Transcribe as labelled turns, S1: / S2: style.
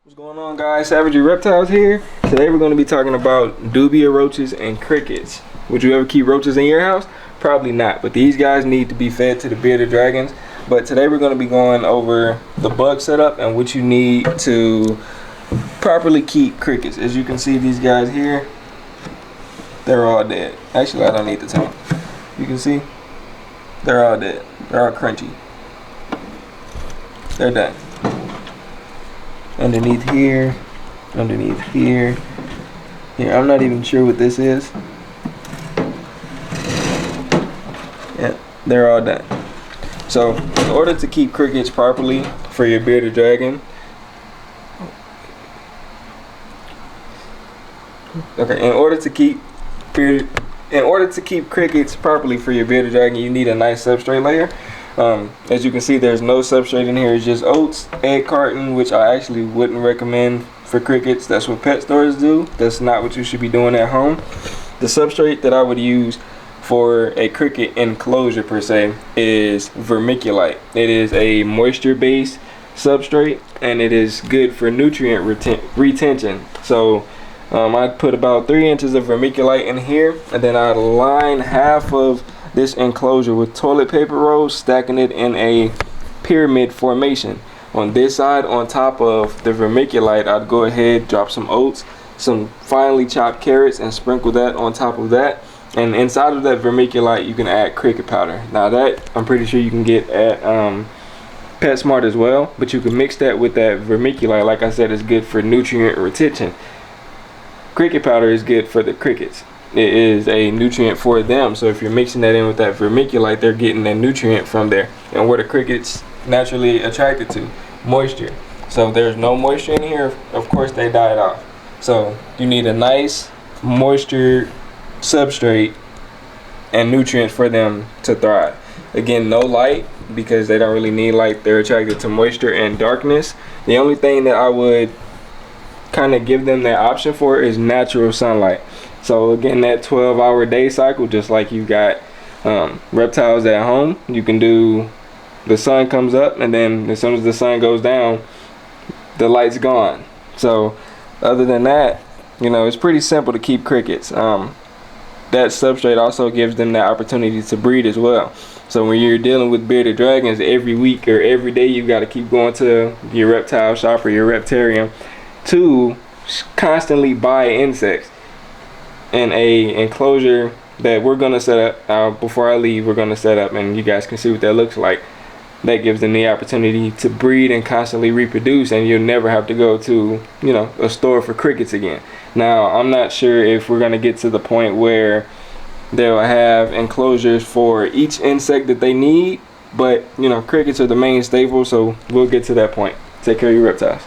S1: What's going on, guys? Savage Reptiles here. Today we're going to be talking about Dubia roaches and crickets. Would you ever keep roaches in your house? Probably not, but these guys need to be fed to the bearded dragons. But today we're going to be going over the bug setup and what you need to properly keep crickets. As you can see, these guys here, they're all dead. Actually, I don't need to tell them. You can see, they're all dead. They're all crunchy. They're done. Underneath here, here, I'm not even sure what this is. Yeah, they're all done. So in order to keep crickets properly for your bearded dragon, in order to keep crickets properly for your bearded dragon, you need a nice substrate layer. As you can see, there's no substrate in here. It's just oats, egg carton, which I actually wouldn't recommend for crickets. That's what pet stores do. That's not what you should be doing at home. The substrate that I would use for a cricket enclosure per se is vermiculite. It is a moisture based substrate and it is good for nutrient retention. So I'd put about 3 inches of vermiculite in here, and then I'd line half of this enclosure with toilet paper rolls, stacking it in a pyramid formation. On this side, on top of the vermiculite, I'd go ahead, drop some oats, some finely chopped carrots, and sprinkle that on top of that. And inside of that vermiculite, you can add cricket powder. Now that I'm pretty sure you can get at PetSmart as well, but you can mix that with that vermiculite. Like I said, it's good for nutrient retention. Cricket powder is good for the crickets. It is a nutrient for them, so if you're mixing that in with that vermiculite, they're getting that nutrient from there. And what are crickets naturally attracted to? Moisture. So if there's no moisture in here, of course they died off. So you need a nice moisture substrate and nutrients for them to thrive. Again, no light, because they don't really need light. They're attracted to moisture and darkness. The only thing that I would kind of give them that option for is natural sunlight. So again, that 12-hour day cycle, just like you got reptiles at home, you can do, the sun comes up and then as soon as the sun goes down, the light's gone. So other than that, it's pretty simple to keep crickets. That substrate also gives them that opportunity to breed as well. So when you're dealing with bearded dragons, every week or every day, you've got to keep going to your reptile shop or your reptarium to constantly buy insects. And a enclosure that we're gonna set up, before I leave, we're gonna set up, and you guys can see what that looks like. That gives them the opportunity to breed and constantly reproduce, and you'll never have to go to a store for crickets again. Now I'm not sure if we're gonna get to the point where they'll have enclosures for each insect that they need, but crickets are the main staple, so we'll get to that point. Take care of your reptiles.